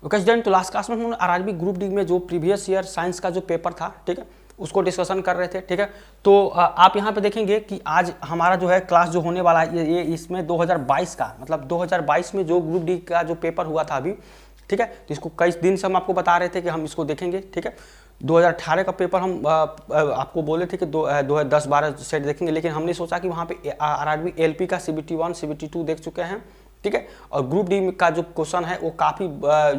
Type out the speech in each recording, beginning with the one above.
Okay student, तो last class में हम आरआरबी ग्रुप डी में जो प्रीवियस ईयर साइंस का जो पेपर था, ठीक है, उसको डिस्कशन कर रहे थे, ठीक है। तो आप यहाँ पे देखेंगे कि आज हमारा जो है क्लास जो होने वाला है ये इसमें 2022 का, मतलब 2022 में जो ग्रुप डी का जो पेपर हुआ था अभी, ठीक है, तो इसको कई दिन से हम आपको बता रहे थे कि हम इसको देखेंगे, ठीक है। 2018 का पेपर हम आपको बोले थे कि 10-12 सेट देखेंगे, लेकिन हमने सोचा कि वहाँ पे आरआरबी एलपी का CBT 1 CBT 2 देख चुके हैं, ठीक है। और ग्रुप डी का जो क्वेश्चन है वो काफ़ी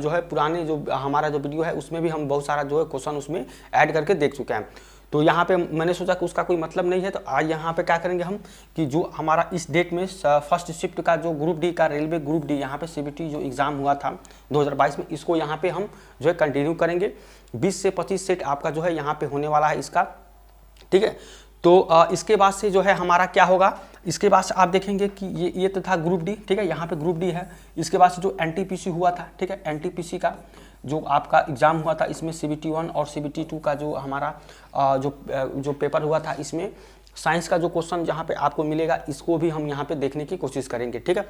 जो है पुराने जो हमारा जो वीडियो है उसमें भी हम बहुत सारा जो है क्वेश्चन उसमें ऐड करके देख चुके हैं। तो यहाँ पे मैंने सोचा कि उसका कोई मतलब नहीं है, तो आज यहाँ पे क्या करेंगे हम कि जो हमारा इस डेट में फर्स्ट शिफ्ट का जो ग्रुप डी का रेलवे ग्रुप डी यहाँ पे CBT जो एग्ज़ाम हुआ था 2022 में, इसको यहाँ पे हम जो है कंटिन्यू करेंगे। 20 से 25 सेट आपका जो है यहाँ पे होने वाला है इसका, ठीक है। तो इसके बाद से जो है हमारा क्या होगा, इसके बाद से आप देखेंगे कि ये तो था ग्रुप डी, ठीक है, यहाँ पे ग्रुप डी है। इसके बाद से जो NTPC हुआ था, ठीक है, NTPC का जो आपका एग्ज़ाम हुआ था इसमें CBT 1 और CBT 2 का जो हमारा जो पेपर हुआ था, इसमें साइंस का जो क्वेश्चन जहाँ पे आपको मिलेगा इसको भी हम यहाँ पे देखने की कोशिश करेंगे, ठीक है।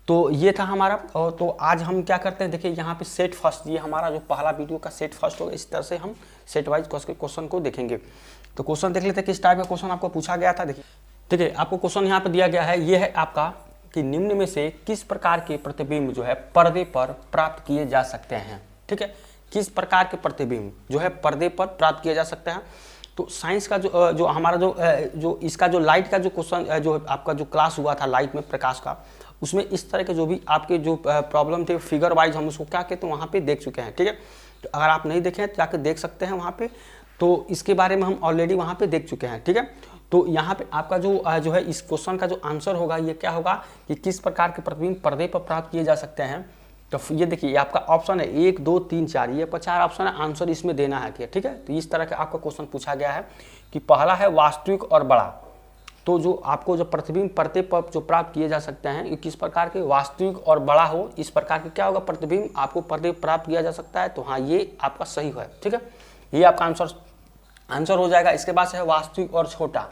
तो ये था हमारा। तो आज हम क्या करते हैं, देखिए यहाँ पे सेट फर्स्ट, ये हमारा जो पहला वीडियो का सेट फर्स्ट होगा, इस तरह से हम सेट वाइज क्वेश्चन को देखेंगे। तो क्वेश्चन देख लेते हैं किस टाइप का क्वेश्चन आपको पूछा गया था। देखिए, ठीक है, आपको क्वेश्चन यहाँ पे दिया गया है, ये है आपका कि निम्न में से किस प्रकार के प्रतिबिंब जो है पर्दे पर प्राप्त किए जा सकते हैं, ठीक है, किस प्रकार के प्रतिबिंब जो है पर्दे पर प्राप्त किए जा सकते हैं। तो साइंस का जो हमारा जो इसका जो लाइट का जो क्वेश्चन जो आपका जो क्लास हुआ था लाइट में प्रकाश का, उसमें इस तरह के जो भी आपके जो प्रॉब्लम थे फिगर वाइज हम उसको क्या कहते हैं वहाँ पे देख चुके हैं, ठीक है। तो अगर आप नहीं देखें तो जाकर देख सकते हैं वहाँ पे, तो इसके बारे में हम ऑलरेडी वहाँ पे देख चुके हैं, ठीक है। तो यहाँ पे आपका जो है इस क्वेश्चन का जो आंसर होगा ये क्या होगा कि किस प्रकार के प्रतिबिंब पर्दे पर प्राप्त किए जा सकते हैं। तो ये देखिए, ये आपका ऑप्शन है 1 2 3 4, ये 4 ऑप्शन है, आंसर इसमें देना है, ठीक है। तो इस तरह का आपका क्वेश्चन पूछा गया है कि पहला है वास्तविक और बड़ा। तो जो आपको जो प्रतिबिंब पर्दे पर जो प्राप्त किए जा सकते हैं ये किस प्रकार के वास्तविक और बड़ा हो, इस प्रकार के क्या होगा प्रतिबिंब आपको पर्दे पर प्राप्त किया जा सकता है। तो हाँ, ये आपका सही है, ठीक है, ये आपका आंसर हो जाएगा। इसके बाद से है वास्तविक और छोटा,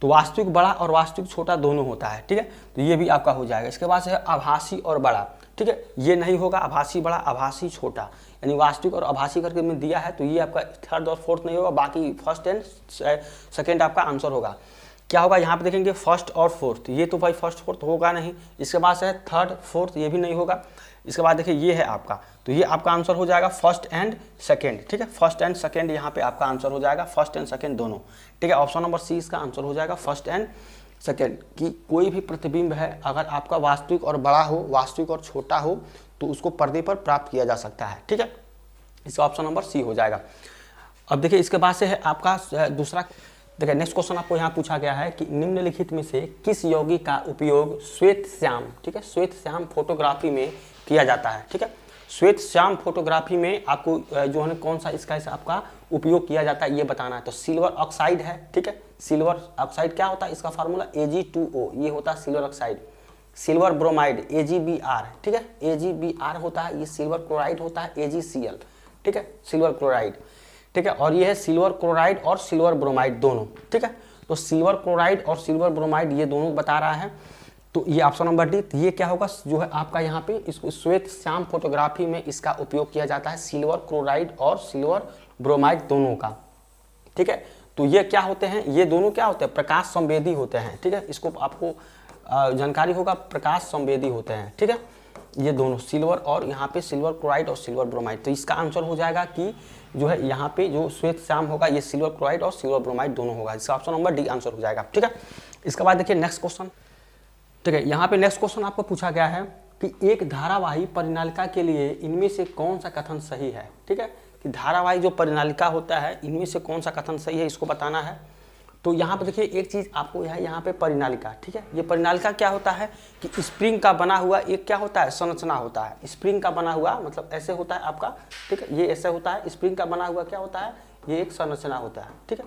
तो वास्तविक बड़ा और वास्तविक छोटा दोनों होता है, ठीक है, तो ये भी आपका हो जाएगा। इसके बाद से है आभासी और बड़ा, ठीक है, ये नहीं होगा आभासी बड़ा आभासी छोटा, यानी वास्तविक और आभासी करके में दिया है, तो ये आपका थर्ड और फोर्थ नहीं होगा, बाकी फर्स्ट एंड सेकेंड आपका आंसर होगा। क्या होगा यहाँ पे देखेंगे फर्स्ट और फोर्थ, ये तो भाई फर्स्ट फोर्थ होगा नहीं। इसके बाद से है थर्ड फोर्थ, ये भी नहीं होगा। इसके बाद देखिए ये है आपका, तो ये आपका आंसर हो जाएगा फर्स्ट एंड सेकेंड, ठीक है, फर्स्ट एंड सेकेंड यहाँ पे आपका आंसर हो जाएगा, फर्स्ट एंड सेकेंड दोनों, ठीक है। ऑप्शन नंबर सी इसका आंसर हो जाएगा फर्स्ट एंड सेकेंड, कि कोई भी प्रतिबिंब है अगर आपका वास्तविक और बड़ा हो, वास्तविक और छोटा हो, तो उसको पर्दे पर प्राप्त किया जा सकता है, ठीक है। इसका ऑप्शन नंबर सी हो जाएगा। अब देखिए इसके बाद से है आपका दूसरा, देखिए नेक्स्ट क्वेश्चन आपको यहाँ पूछा गया है कि निम्नलिखित में से किस यौगिक का उपयोग श्वेत श्याम, ठीक है, श्वेत श्याम फोटोग्राफी में किया जाता है, ठीक है। श्वेत श्याम फोटोग्राफी में आपको जो है कौन सा इसका आपका उपयोग किया जाता है ये बताना है। तो सिल्वर ऑक्साइड है, ठीक है, सिल्वर ऑक्साइड क्या होता है, इसका फार्मूला Ag2O, ये होता है silver oxide. Silver bromide AgBr, ठीक है, AgBr होता है, ये सिल्वर क्लोराइड होता है AgCl, ठीक है, सिल्वर क्लोराइड, ठीक है। और ये है सिल्वर क्लोराइड और सिल्वर ब्रोमाइड दोनों, ठीक है। तो सिल्वर क्लोराइड और सिल्वर ब्रोमाइड ये दोनों बता रहा है, तो ये ऑप्शन नंबर डी, ये क्या होगा जो है आपका यहाँ पे इसको श्वेत श्याम फोटोग्राफी में इसका उपयोग किया जाता है, सिल्वर क्लोराइड और सिल्वर ब्रोमाइड दोनों का, ठीक है। तो ये क्या होते हैं, ये दोनों क्या होते हैं, प्रकाश संवेदी होते हैं, ठीक है, इसको आपको जानकारी होगा, प्रकाश संवेदी होते हैं, ठीक है, ये दोनों सिल्वर और यहाँ पे सिल्वर क्लोराइड और सिल्वर ब्रोमाइड। तो इसका आंसर हो जाएगा कि जो है यहाँ पे जो श्वेत श्याम होगा ये सिल्वर क्लोराइड और सिल्वर ब्रोमाइड दोनों होगा, इसका ऑप्शन नंबर डी आंसर हो जाएगा, ठीक है। इसके बाद देखिए नेक्स्ट क्वेश्चन, ठीक है, यहाँ पे नेक्स्ट क्वेश्चन आपको पूछा गया है कि एक धारावाही परिनालिका के लिए इनमें से कौन सा कथन सही है, ठीक है, कि धारावाही जो परिनालिका होता है इनमें से कौन सा कथन सही है इसको बताना है। तो यहाँ पे देखिए एक चीज़ आपको यहाँ पे परिनालिका, ठीक है, ये परिनालिका क्या होता है कि स्प्रिंग का बना हुआ एक क्या होता है संरचना होता है, स्प्रिंग का बना हुआ मतलब ऐसे होता है आपका, ठीक है, ये ऐसे होता है, स्प्रिंग का बना हुआ क्या होता है, ये एक संरचना होता है, ठीक है।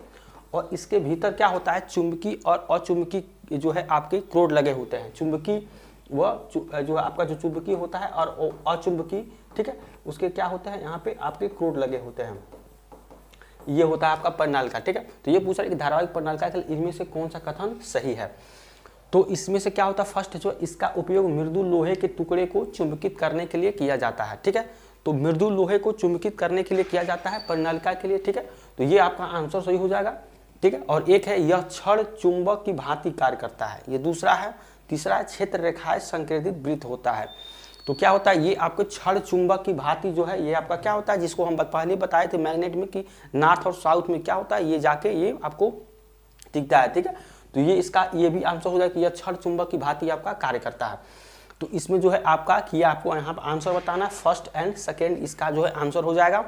और इसके भीतर क्या होता है चुंबकी और अचुंबकी जो है आपके क्रोड लगे होते हैं, चुंबकी व जो है आपका जो चुंबकी होता है और अचुंबकी, ठीक है, उसके क्या होते हैं यहाँ पे आपके क्रोड लगे होते हैं, ये होता है आपका परिनालिका, ठीक है। तो ये पूछा है कि धारावाहिक परिनालिका के लिए इनमें से कौन सा कथन सही है। तो इसमें से क्या होता है फर्स्ट जो इसका उपयोग मृदु लोहे के टुकड़े को चुंबकित करने के लिए किया जाता है, ठीक है। तो मृदु लोहे को चुंबकित करने के लिए किया जाता है परिनालिका के लिए, ठीक है। तो ये आपका आंसर सही हो जाएगा, ठीक है। और एक है यह क्षण चुंबक की भांति कार्य करता है, ये दूसरा है। तीसरा है क्षेत्र रेखाएं संकेंद्रित वृत्त होता है। तो क्या होता है, ये आपके क्षण चुंबक की भांति जो है ये आपका क्या होता है, जिसको हम पहले बताए थे मैग्नेट में कि नॉर्थ और साउथ में क्या होता है, ये जाके ये आपको दिखता है, ठीक है। तो ये इसका ये भी आंसर हो जाएगा कि यह क्षण चुंबक की भांति आपका कार्य करता है। तो इसमें जो है आपका कि आपको यहाँ पर आंसर बताना है, फर्स्ट एंड सेकेंड इसका जो है आंसर हो जाएगा।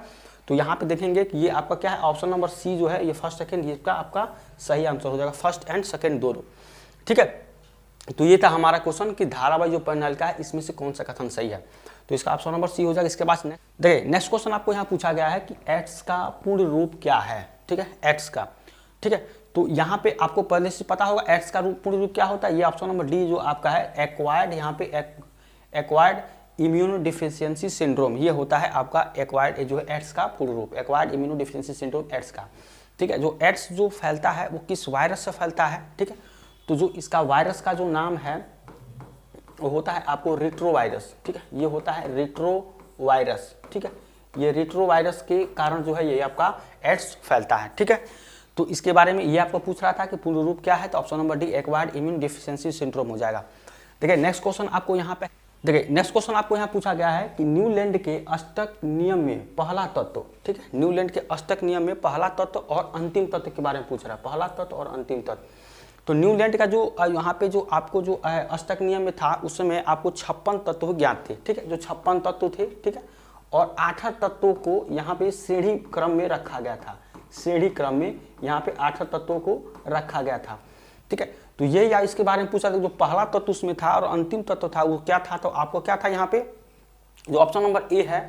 तो यहाँ पे देखेंगे कि ये आपका क्या है, ऑप्शन नंबर सी जो है ये फर्स्ट सेकेंड इसका आपका सही आंसर हो जाएगा, फर्स्ट एंड सेकेंड दोनों, ठीक है। तो ये था हमारा क्वेश्चन कि धारावाही जो परिनालिका है इसमें से कौन सा कथन सही है। तो इसका ऑप्शन नंबर सी हो जाएगा। इसके बाद देखिए नेक्स्ट क्वेश्चन आपको यहाँ पूछा गया है कि एक्स का पूर्ण रूप क्या है, ठीक है, एक्स का, ठीक है। तो यहाँ पे आपको पहले से पता होगा एक्स का पूर्ण रूप क्या होता है, ये ऑप्शन नंबर डी जो आपका है एक्वायर्ड, यहाँ पे एक्वायर्ड इम्यूनो डिफिशियंसी सिंड्रोम, ये होता है आपका एक्वायर्ड जो है एड्स का पूर्ण रूप, acquired immuno deficiency syndrome AIDS का, ठीक है। जो एड्स जो फैलता है वो किस वायरस से फैलता है, ठीक है। तो जो इसका वायरस का जो नाम है वो होता है आपको रेट्रोवायरस, ठीक है, ये होता है रेट्रोवायरस, ठीक है। ये रेट्रोवायरस के कारण जो है ये आपका एड्स फैलता है, ठीक है। तो इसके बारे में ये आपको पूछ रहा था कि पूर्ण रूप क्या है, तो option number D acquired immune deficiency syndrome हो जाएगा। देखिए नेक्स्ट क्वेश्चन आपको यहाँ पे पूछा गया है कि न्यूलैंड के अष्टक नियम में पहला तत्व, ठीक है, न्यूलैंड के अष्टक नियम में पहला तत्व और अंतिम तत्व के बारे में पूछ रहा है, पहला तत्व और अंतिम तत्व। तो न्यूलैंड का जो यहाँ पे जो आपको जो अष्टक नियम में था उस समय आपको 56 तत्व ज्ञात थे, ठीक है, जो 56 तत्व थे, ठीक है। और 8 तत्वों को यहाँ पे श्रेणी क्रम में रखा गया था, श्रेणी क्रम में यहाँ पे 8 तत्वों को रखा गया था, ठीक है। तो ये या इसके बारे में पूछा था जो पहला तत्व उसमें था और अंतिम तत्व था वो क्या था, तो आपको क्या था यहाँ पे जो ऑप्शन नंबर ए है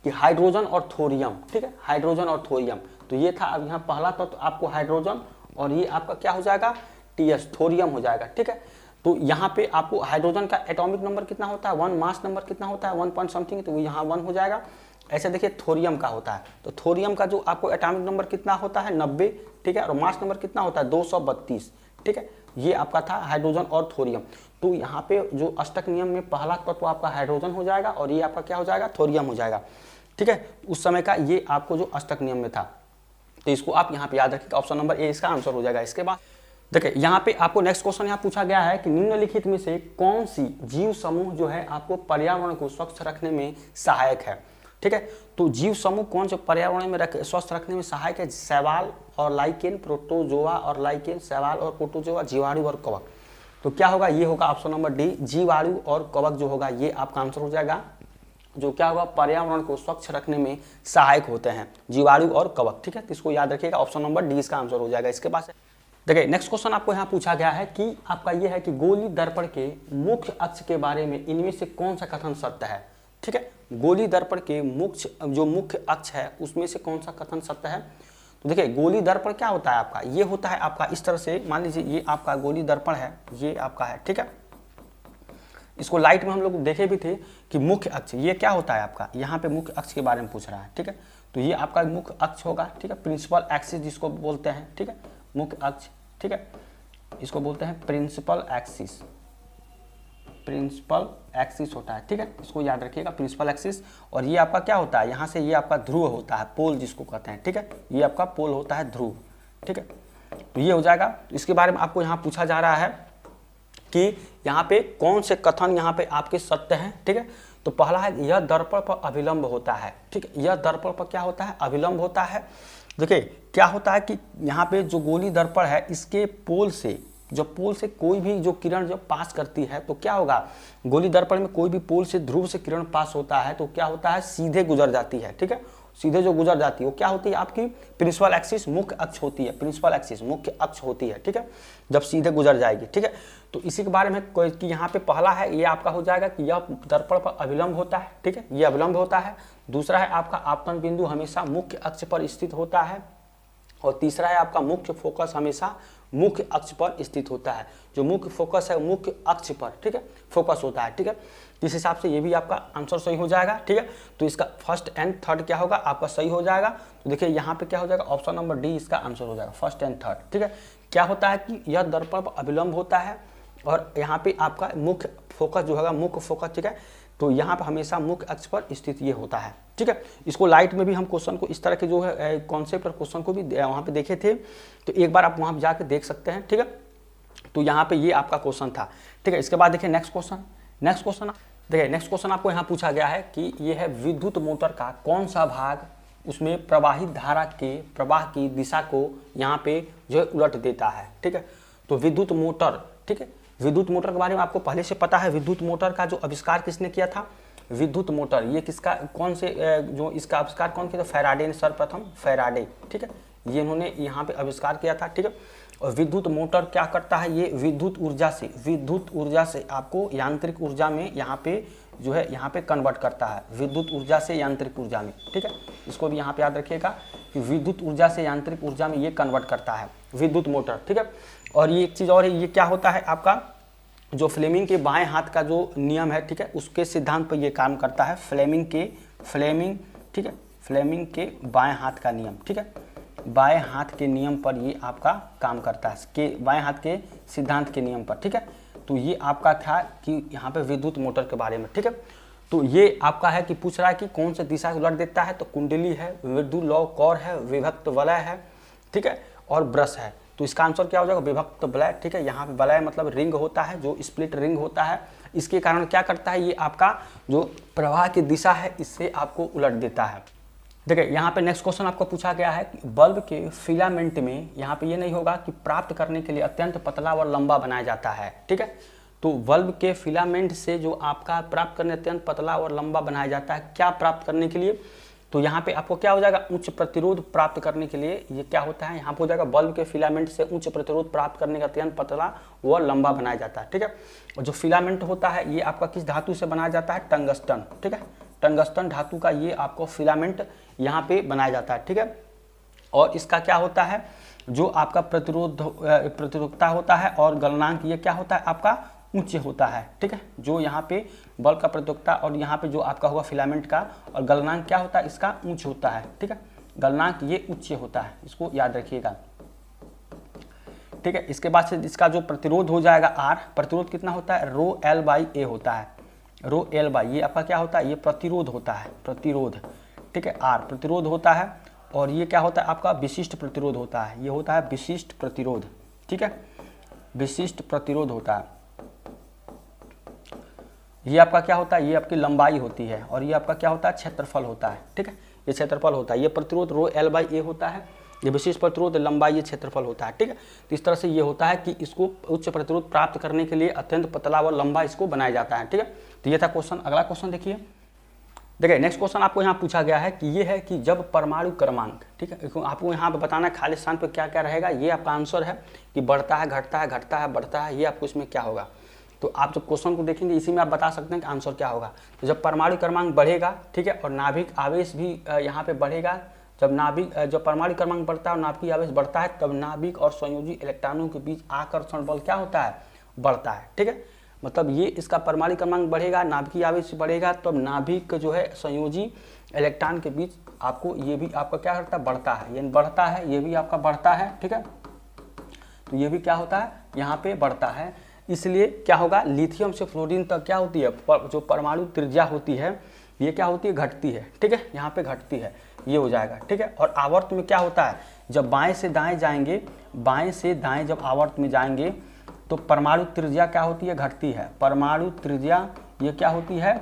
कि हाइड्रोजन और थोरियम, ठीक है, हाइड्रोजन और थोरियम। तो ये था, अब यहाँ पहला तत्व आपको हाइड्रोजन और ये आपका क्या हो जाएगा, टीएस थोरियम हो जाएगा, ठीक है। तो यहाँ पे आपको हाइड्रोजन का एटॉमिक नंबर कितना होता है, 1, मास नंबर कितना होता है 1 पॉइंट समथिंग, तो यहाँ 1 हो जाएगा। ऐसे देखिए थोरियम का होता है, तो थोरियम का जो आपको एटॉमिक नंबर कितना होता है 90, ठीक है, और मास नंबर कितना होता है 232, ठीक है। ये आपका था हाइड्रोजन और थोरियम। तो यहाँ पे जो अष्टक नियम में पहला तत्व आपका हाइड्रोजन हो जाएगा और ये आपका क्या हो जाएगा, थोरियम हो जाएगा, ठीक है। उस समय का ये आपको जो अष्टक नियम में था, तो इसको आप यहाँ पे याद रखिएगा, ऑप्शन नंबर ए इसका आंसर हो जाएगा। इसके बाद देखिए यहाँ पे आपको नेक्स्ट क्वेश्चन यहाँ पूछा गया है कि निम्नलिखित में से कौन सी जीव समूह जो है आपको पर्यावरण को स्वच्छ रखने में सहायक है, ठीक है। तो जीव समूह कौन से पर्यावरण में स्वस्थ रखने में सहायक है, शैवाल और लाइकेन, प्रोटोजोआ और लाइकेन, शैवाल और प्रोटोजोआ, जीवाणु और कवक। तो क्या होगा, ये होगा ऑप्शन नंबर डी, जीवाणु और कवक जो होगा ये आपका आंसर हो जाएगा, जो क्या होगा पर्यावरण को स्वच्छ रखने में सहायक होते हैं, जीवाणु और कवक, ठीक है। तो इसको याद रखिएगा, ऑप्शन नंबर डी इसका आंसर हो जाएगा। इसके बाद देखिए नेक्स्ट क्वेश्चन आपको यहाँ पूछा गया है कि आपका ये है कि गोली दर्पण के मुख्य अक्ष के बारे में इनमें से कौन सा कथन सत्य है, ठीक है। गोली दर्पण के मुख्य अक्ष है उसमें से कौन सा कथन सत्य है। तो देखिए गोली दर्पण क्या होता है आपका, ये होता है आपका इस तरह से, मान लीजिए ये आपका गोली दर्पण है, ये आपका है, ठीक है। इसको लाइट में हम लोग देखे भी थे कि मुख्य अक्ष ये क्या होता है आपका, यहाँ पे मुख्य अक्ष के बारे में पूछ रहा है, ठीक है। तो ये आपका मुख्य अक्ष होगा, ठीक है, प्रिंसिपल एक्सिस जिसको बोलते हैं, ठीक है, मुख्य अक्ष, ठीक है, इसको बोलते हैं प्रिंसिपल एक्सिस, प्रिंसिपल एक्सिस होता है, ठीक है, इसको याद रखिएगा प्रिंसिपल एक्सिस। और ये आपका क्या होता है, यहाँ से ये आपका ध्रुव होता है, पोल जिसको कहते हैं, ठीक है, ये आपका पोल होता है ध्रुव, ठीक है। तो ये हो जाएगा। इसके बारे में आपको यहाँ पूछा जा रहा है कि यहाँ पे कौन से कथन यहाँ पे आपके सत्य हैं, ठीक है। तो पहला है यह दर्पण पर अभिलंब होता है, ठीक है, यह दर्पण पर क्या होता है, अभिलंब होता है। देखिए क्या होता है कि यहाँ पे जो गोली दर्पण है इसके पोल से, जब पोल से कोई भी जो किरण जब पास करती है तो क्या होगा, गोली दर्पण में कोई भी पोल से ध्रुव से किरण पास होता है तो क्या होता है, सीधे गुजर जाती है, ठीक है। सीधे जो गुजर जाती है वो क्या होती है आपकी प्रिंसिपल एक्सिस, मुख्य अक्ष होती है, प्रिंसिपल एक्सिस मुख्य अक्ष होती है, ठीक है, जब सीधे गुजर जाएगी, ठीक है। तो इसी के बारे में कोई कि यहाँ पे पहला है ये आपका हो जाएगा कि यह दर्पण पर अभिलंब होता है, ठीक है, ये अभिलंब होता है। दूसरा है आपका आपतन बिंदु हमेशा मुख्य अक्ष पर स्थित होता है। और तीसरा है आपका मुख्य फोकस हमेशा मुख्य अक्ष पर स्थित होता है, जो मुख्य फोकस है मुख्य अक्ष पर, ठीक है, फोकस होता है, ठीक है। इस हिसाब से ये भी आपका आंसर सही हो जाएगा, ठीक है। तो इसका फर्स्ट एंड थर्ड क्या होगा आपका सही हो जाएगा। तो देखिए यहाँ पे क्या हो जाएगा, ऑप्शन नंबर डी इसका आंसर हो जाएगा, फर्स्ट एंड थर्ड, ठीक है। क्या होता है कि यह दर्पण पर अभिलंब होता है और यहाँ पे आपका मुख्य फोकस जो होगा मुख्य फोकस, ठीक है, तो यहाँ पर हमेशा मुख्य अक्ष पर स्थित ये होता है, ठीक है। इसको लाइट में भी हम क्वेश्चन को इस तरह के जो है कॉन्सेप्ट और क्वेश्चन को भी वहाँ पे देखे थे, तो एक बार आप वहाँ पर जाकर देख सकते हैं, ठीक है। तो यहाँ पे ये आपका क्वेश्चन था, ठीक है। इसके बाद देखिए नेक्स्ट क्वेश्चन देखिए नेक्स्ट क्वेश्चन आपको यहाँ पूछा गया है कि ये है विद्युत मोटर का कौन सा भाग उसमें प्रवाहित धारा के प्रवाह की दिशा को यहाँ पे जो है उलट देता है, ठीक है। तो विद्युत मोटर, ठीक है, विद्युत मोटर के बारे में आपको पहले से पता है। विद्युत मोटर का जो आविष्कार किसने किया था? विद्युत मोटर ये किसका कौन से जो इसका आविष्कार कौन किया था? फैराडे ने, सर्वप्रथम फैराडे, ठीक है, ये इन्होंने यहाँ पे आविष्कार किया था, ठीक है। और विद्युत मोटर क्या करता है? ये विद्युत ऊर्जा से आपको यांत्रिक ऊर्जा में यहाँ पे जो है यहाँ पे कन्वर्ट करता है, विद्युत ऊर्जा से यांत्रिक ऊर्जा में, ठीक है। इसको भी यहाँ पे याद रखिएगा कि विद्युत ऊर्जा से यांत्रिक ऊर्जा में ये कन्वर्ट करता है विद्युत मोटर, ठीक है। और ये एक चीज़ और है, ये क्या होता है आपका जो फ्लेमिंग के बाएं हाथ का जो नियम है, ठीक है, उसके सिद्धांत पर ये काम करता है। फ्लेमिंग, ठीक है, फ्लेमिंग के बाएं हाथ का नियम, ठीक है, बाएं हाथ के नियम पर ये आपका काम करता है, के बाएं हाथ के सिद्धांत के नियम पर, ठीक है। तो ये आपका था कि यहाँ पे विद्युत मोटर के बारे में, ठीक है। तो ये आपका है कि पूछ रहा है कि कौन सा दिशा उलट देता है, तो कुंडली है, विद्युत लौ कौर है, विभक्त वलय है, ठीक है, और ब्रश है। तो इसका आंसर क्या हो जाएगा? विभक्त वलय, ठीक है। यहाँ पे वलय मतलब रिंग होता है, जो स्प्लिट रिंग होता है, इसके कारण क्या करता है? ये आपका जो प्रवाह की दिशा है इससे आपको उलट देता है। देखिए यहाँ पे नेक्स्ट क्वेश्चन आपको पूछा गया है कि बल्ब के फिलामेंट में, यहाँ पे ये नहीं होगा कि प्राप्त करने के लिए अत्यंत पतला और लंबा बनाया जाता है, ठीक है। तो बल्ब के फिलामेंट से जो आपका प्राप्त करने अत्यंत पतला और लंबा बनाया जाता है, क्या प्राप्त करने के लिए? तो यहाँ पे आपको क्या हो जाएगा? उच्च प्रतिरोध प्राप्त करने के लिए ये क्या होता है? यहाँ पे हो जाएगा बल्ब के फिलामेंट से उच्च प्रतिरोध प्राप्त करने का अत्यंत पतला व लंबा बनाया जाता है, ठीक है। और जो फिलामेंट होता है ये आपका किस धातु से बनाया जाता है? टंगस्टन, ठीक है, टंगस्टन धातु का ये आपको फिलामेंट यहाँ पे बनाया जाता है, ठीक है। और इसका क्या होता है? जो आपका प्रतिरोधकता होता है और गलनांक ये क्या होता है? आपका उच्च होता है, ठीक है। जो यहाँ पे बल्ब का प्रतिरोधकता और यहाँ पे जो आपका होगा फिलामेंट का, और गलनांक क्या होता है? इसका उच्च होता है, ठीक है, गलनांक ये उच्च होता है, इसको याद रखिएगा, ठीक है। इसके बाद से इसका जो प्रतिरोध हो जाएगा आर, प्रतिरोध कितना होता है? रो एल बाई ए होता है, रो एल बाई, ये आपका क्या होता है? ये प्रतिरोध होता है, प्रतिरोध, ठीक है, आर प्रतिरोध होता है। और ये क्या होता है? आपका विशिष्ट प्रतिरोध होता है, ये होता है विशिष्ट प्रतिरोध, ठीक है, विशिष्ट प्रतिरोध होता है। ये आपका क्या होता है? ये आपकी लंबाई होती है, और ये आपका क्या होता है? क्षेत्रफल होता है, ठीक है, ये क्षेत्रफल होता है। ये प्रतिरोध रो एल बाई ए होता है, ये विशिष्ट प्रतिरोध, लंबाई, ये क्षेत्रफल होता है, ठीक है। तो इस तरह से ये होता है कि इसको उच्च प्रतिरोध प्राप्त करने के लिए अत्यंत पतला व लंबा इसको बनाया जाता है, ठीक है। तो ये था क्वेश्चन। अगला क्वेश्चन देखिए, नेक्स्ट क्वेश्चन आपको यहाँ पूछा गया है कि ये है कि जब परमाणु क्रमांक, ठीक है, आपको यहाँ पे बताना है खाली स्थान पे क्या क्या रहेगा। ये आपका आंसर है कि बढ़ता है, घटता है, घटता है, बढ़ता है, ये आपको इसमें क्या होगा। तो आप जब क्वेश्चन को देखेंगे इसी में आप बता सकते हैं कि आंसर क्या होगा। तो जब परमाणु क्रमांक बढ़ेगा, ठीक है, और नाभिक आवेश भी यहाँ पे बढ़ेगा, जब परमाणु क्रमांक बढ़ता है और नाभिक आवेश बढ़ता है, तब नाभिक और संयोजी इलेक्ट्रॉनों के बीच आकर्षण बल क्या होता है? बढ़ता है, ठीक है। मतलब ये इसका परमाणु क्रमांक बढ़ेगा, नाभिकीय आवेश बढ़ेगा, तब नाभिक जो है संयोजी इलेक्ट्रॉन के बीच आपको ये भी आपका क्या करता है? बढ़ता है, यानी बढ़ता है, ये भी आपका बढ़ता है, ठीक है। तो ये भी क्या होता है? यहाँ पे बढ़ता है। इसलिए क्या होगा? लिथियम से फ्लोरीन तक क्या होती है? जो परमाणु त्रिज्या होती है ये क्या होती है? घटती है, ठीक है, यहाँ पे घटती है, ये हो जाएगा, ठीक है। और आवर्त में क्या होता है? जब बाएं से दाएं जाएंगे, बाएं से दाएं जब आवर्त में जाएंगे तो परमाणु त्रिज्या क्या होती है? घटती है। परमाणु त्रिज्या ये क्या होती है?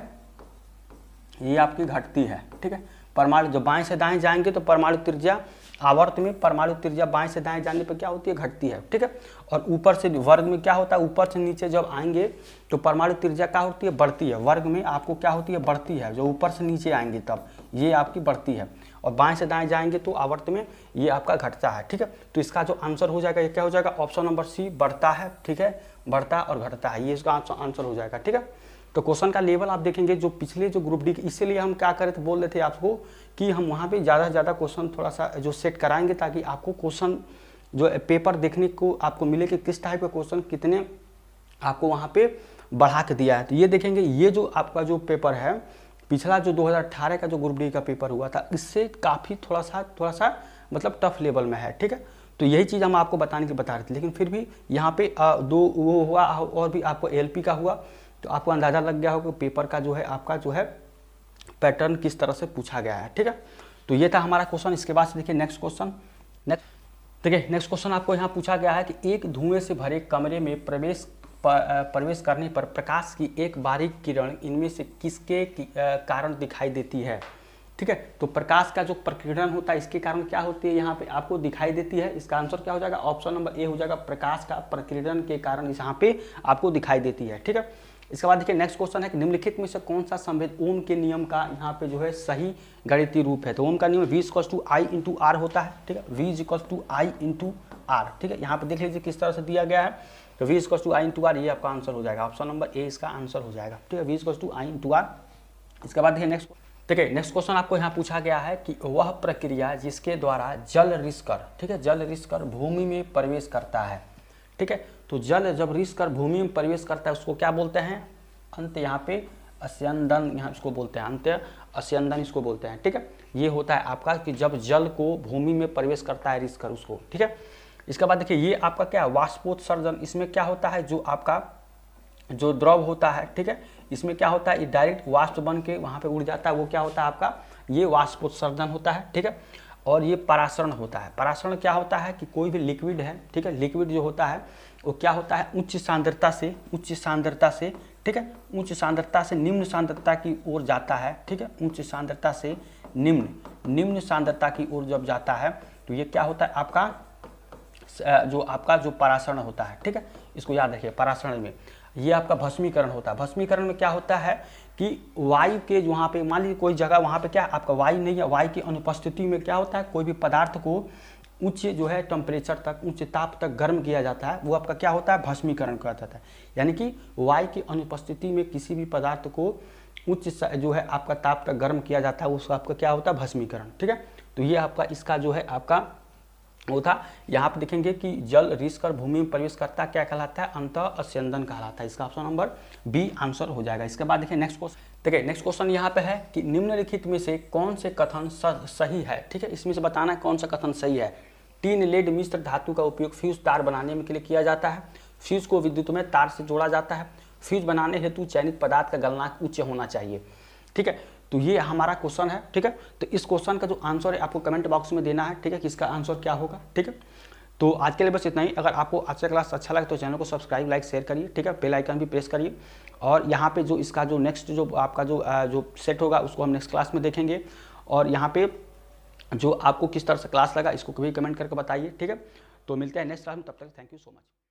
ये आपकी घटती है, ठीक है। परमाणु जब बाएं से दाएं जाएंगे तो परमाणु त्रिज्या, आवर्त में परमाणु त्रिज्या बाएं से दाएं जाने पर क्या होती है? घटती है, ठीक है। और ऊपर से वर्ग में क्या होता है? ऊपर से नीचे जब आएंगे तो परमाणु त्रिज्या क्या होती है? बढ़ती है। वर्ग में आपको क्या होती है? बढ़ती है। जो ऊपर से नीचे आएंगे तब ये आपकी बढ़ती है, और बाएं से दाएं जाएंगे तो आवर्त में ये आपका घटता है, ठीक है। तो इसका जो आंसर हो जाएगा ये क्या हो जाएगा? ऑप्शन नंबर सी, बढ़ता है, ठीक है, बढ़ता और घटता है, ये इसका आंसर हो जाएगा, ठीक है। तो क्वेश्चन का लेवल आप देखेंगे जो पिछले जो ग्रुप डी, इसीलिए हम क्या करे थे, बोल रहे थे आपको कि हम वहाँ पे ज़्यादा से ज़्यादा क्वेश्चन थोड़ा सा जो सेट कराएंगे, ताकि आपको क्वेश्चन जो पेपर देखने को आपको मिले कि किस टाइप के क्वेश्चन कितने आपको वहाँ पे बढ़ा के दिया है। तो ये देखेंगे, ये जो आपका जो पेपर है पिछला जो 2018 का जो ग्रुप डी का पेपर हुआ था, इससे काफ़ी थोड़ा सा मतलब टफ लेवल में है, ठीक है। तो यही चीज़ हम आपको बताने के बता रहे थे, लेकिन फिर भी यहाँ पे दो वो हुआ और भी आपको एलपी का हुआ, तो आपको अंदाज़ा लग गया होगा पेपर का जो है आपका जो है पैटर्न किस तरह से पूछा गया है। ठीक है, तो ये था हमारा क्वेश्चन। इसके बाद से देखिए नेक्स्ट क्वेश्चन। देखिए नेक्स्ट क्वेश्चन आपको यहाँ पूछा गया है कि एक धुएं से भरे कमरे में प्रवेश करने पर प्रकाश की एक बारीक किरण इनमें से किसके कारण दिखाई देती है। ठीक है, तो प्रकाश का जो प्रकीर्णन होता है इसके कारण क्या होती है यहाँ पे आपको दिखाई देती है। इसका आंसर क्या हो जाएगा, ऑप्शन नंबर ए हो जाएगा, प्रकाश का प्रकीर्णन के कारण यहाँ पे आपको दिखाई देती है। ठीक है, इसके बाद देखिए नेक्स्ट क्वेश्चन है कि निम्नलिखित में से कौन सा संवेद ओम के नियम का यहाँ पे जो है सही गणितीय रूप है। तो ओम का नियम V = I × R होता है। ठीक है, V = I × R। ठीक है, यहाँ पे देख लीजिए किस तरह से दिया गया है, तो V = I × R, ये आपका आंसर हो जाएगा, ऑप्शन नंबर ए इसका आंसर हो जाएगा। ठीक है, V = I × R। इसके बाद देखिए नेक्स्ट क्वेश्चन आपको यहाँ पूछा गया है कि वह प्रक्रिया जिसके द्वारा जल रिसकर, ठीक है, जल रिसकर भूमि में प्रवेश करता है। ठीक है, तो जल जब रिसकर भूमि में प्रवेश करता है उसको क्या बोलते हैं, अंत यहाँ पे अस्यंदन, यहाँ इसको बोलते हैं अंत अस्यंदन इसको बोलते हैं। ठीक है, ये होता है आपका कि जब जल को भूमि में प्रवेश करता है रिसकर उसको। ठीक है, इसके बाद देखिए ये आपका क्या है, वाष्पोत्सर्जन। इसमें क्या होता है, जो आपका जो द्रव होता है, ठीक है, इसमें क्या होता है, ये डायरेक्ट वाष्प बन के वहाँ पे उड़ जाता है, वो क्या होता है आपका, ये वाष्पोत्सर्जन होता है। ठीक है, और ये परासरण होता है। परासरण क्या होता है कि कोई भी लिक्विड है, ठीक है, लिक्विड जो होता है वो क्या होता है, उच्च सांद्रता से, ठीक है, उच्च सांद्रता से निम्न सांद्रता की ओर जाता है। ठीक है, उच्च सांद्रता से निम्न सांद्रता की ओर जब जाता है तो ये क्या होता है आपका जो परासरण होता है। ठीक है, इसको याद रखिए, परासरण में ये आपका भस्मीकरण होता है। भस्मीकरण में क्या होता है कि वायु के वहाँ पे मान लीजिए कोई जगह वहाँ पे क्या आपका वायु नहीं है, वायु की अनुपस्थिति में क्या होता है, कोई भी पदार्थ को उच्च जो है टेम्परेचर तक, उच्च ताप तक गर्म किया जाता है, वो आपका क्या होता है, भस्मीकरण कहा जाता है। यानी कि वायु की अनुपस्थिति में किसी भी पदार्थ को उच्च जो है आपका ताप तक गर्म किया जाता है, उसका आपका क्या होता है, भस्मीकरण। ठीक है, तो ये आपका इसका जो है आपका वो था। यहाँ पे देखेंगे कि जल रिसकर भूमि में प्रवेश करता क्या कहलाता है, अंत अस्यंदन कहलाता है। इसका ऑप्शन नंबर बी आंसर हो जाएगा। इसके बाद देखिए नेक्स्ट क्वेश्चन। देखिए नेक्स्ट क्वेश्चन यहाँ पे है कि निम्नलिखित में से कौन से कथन सही है। ठीक है, इसमें से बताना है कौन सा कथन सही है। टीन लेड मिश्र धातु का उपयोग फ्यूज तार बनाने के लिए किया जाता है। फ्यूज को विद्युत में तार से जोड़ा जाता है। फ्यूज बनाने हेतु चयनित पदार्थ का गलनांक उच्च होना चाहिए। ठीक है, तो ये हमारा क्वेश्चन है। ठीक है, तो इस क्वेश्चन का जो आंसर है आपको कमेंट बॉक्स में देना है। ठीक है, किसका आंसर क्या होगा। ठीक है, तो आज के लिए बस इतना ही। अगर आपको आज का क्लास अच्छा लगे तो चैनल को सब्सक्राइब, लाइक, शेयर करिए। ठीक है, बेल आइकन भी प्रेस करिए। और यहाँ पे जो इसका जो नेक्स्ट जो आपका जो सेट होगा उसको हम नेक्स्ट क्लास में देखेंगे। और यहाँ पे जो आपको किस तरह से क्लास लगा इसको कभी कमेंट करके बताइए। ठीक है, तो मिलते हैं नेक्स्ट क्लास में, तब तक थैंक यू सो मच।